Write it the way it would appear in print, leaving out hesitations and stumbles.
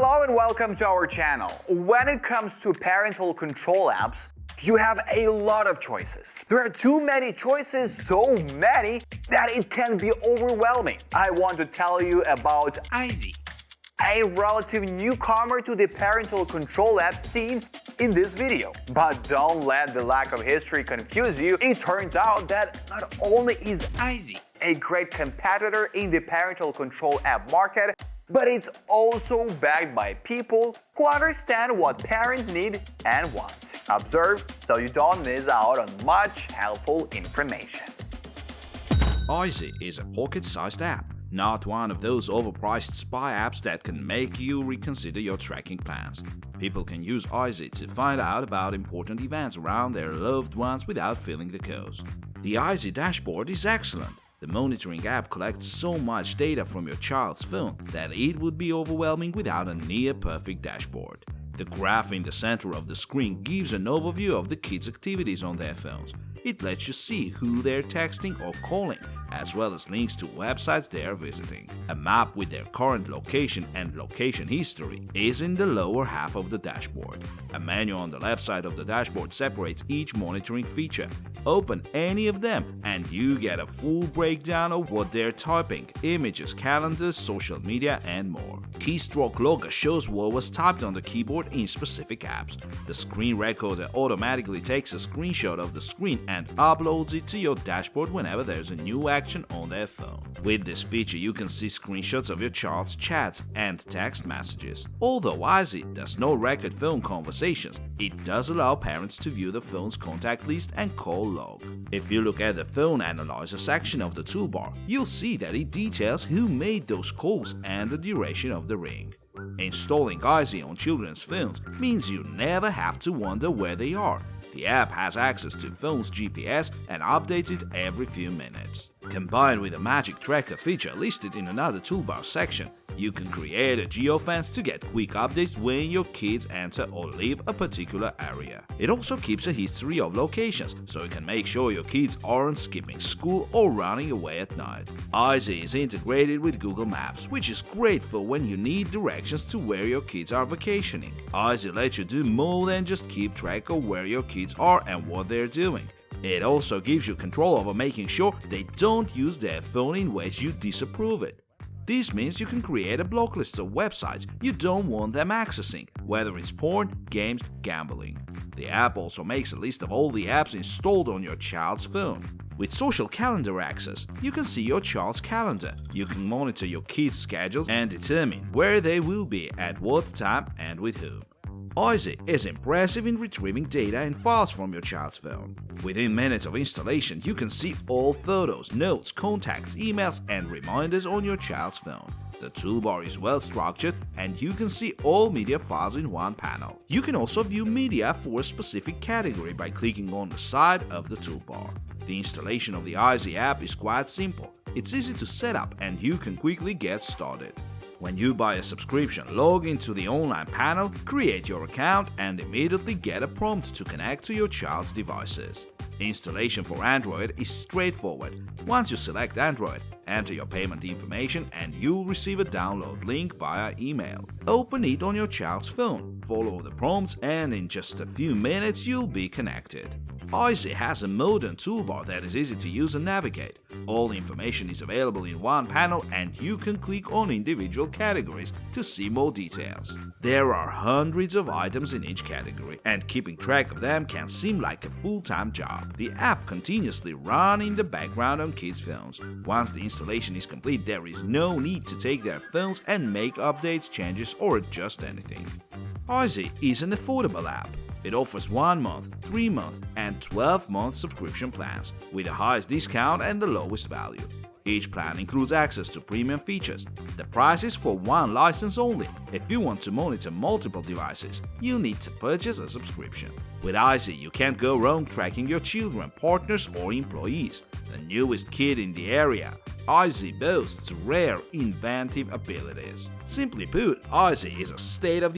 Hello and welcome to our channel. When it comes to parental control apps, you have a lot of choices. There are too many choices, so many, that it can be overwhelming. I want to tell you about eyeZy, a relative newcomer to the parental control app scene in this video. But don't let the lack of history confuse you. It turns out that not only is eyeZy a great competitor in the parental control app market, but it's also backed by people who understand what parents need and want. Observe so you don't miss out on much helpful information. eyeZy is a pocket-sized app, not one of those overpriced spy apps that can make you reconsider your tracking plans. People can use eyeZy to find out about important events around their loved ones without feeling the cost. The eyeZy dashboard is excellent. The monitoring app collects so much data from your child's phone that it would be overwhelming without a near-perfect dashboard. The graph in the center of the screen gives an overview of the kids' activities on their phones. It lets you see who they're texting or calling, as well as links to websites they are visiting. A map with their current location and location history is in the lower half of the dashboard. A menu on the left side of the dashboard separates each monitoring feature. Open any of them and you get a full breakdown of what they're typing: images, calendars, social media, and more. Keystroke logger shows what was typed on the keyboard in specific apps. The screen recorder automatically takes a screenshot of the screen and uploads it to your dashboard whenever there's a new action on their phone. With this feature, you can see screenshots of your child's chats and text messages. Although eyeZy does not record phone conversations, it does allow parents to view the phone's contact list and call log. If you look at the phone analyzer section of the toolbar, you'll see that it details who made those calls and the duration of the ring. Installing eyeZy on children's phones means you never have to wonder where they are. The app has access to phone's GPS and updates it every few minutes. Combined with a magic tracker feature listed in another toolbar section, you can create a geofence to get quick updates when your kids enter or leave a particular area. It also keeps a history of locations, so you can make sure your kids aren't skipping school or running away at night. eyeZy is integrated with Google Maps, which is great for when you need directions to where your kids are vacationing. eyeZy lets you do more than just keep track of where your kids are and what they're doing. It also gives you control over making sure they don't use their phone in ways you disapprove it. This means you can create a block list of websites you don't want them accessing, whether it's porn, games, gambling. The app also makes a list of all the apps installed on your child's phone. With social calendar access, you can see your child's calendar. You can monitor your kids' schedules and determine where they will be at what time and with whom. eyeZy is impressive in retrieving data and files from your child's phone. Within minutes of installation, you can see all photos, notes, contacts, emails, and reminders on your child's phone. The toolbar is well structured and you can see all media files in one panel. You can also view media for a specific category by clicking on the side of the toolbar. The installation of the eyeZy app is quite simple. It's easy to set up and you can quickly get started. When you buy a subscription, log into the online panel, create your account, and immediately get a prompt to connect to your child's devices. Installation for Android is straightforward. Once you select Android, enter your payment information and you'll receive a download link via email. Open it on your child's phone, follow the prompts, and in just a few minutes you'll be connected. eyeZy has a modern toolbar that is easy to use and navigate. All information is available in one panel and you can click on individual categories to see more details. There are hundreds of items in each category, and keeping track of them can seem like a full-time job. The app continuously runs in the background on kids' phones. Once the installation is complete, there is no need to take their phones and make updates, changes, or adjust anything. eyeZy is an affordable app. It offers 1 month, 3 month, and 12-month subscription plans, with the highest discount and the lowest value. Each plan includes access to premium features. The price is for one license only. If you want to monitor multiple devices, you'll need to purchase a subscription. With eyeZy, you can't go wrong tracking your children, partners, or employees. The newest kid in the area, eyeZy boasts rare, inventive abilities. Simply put, eyeZy is a state-of-the-art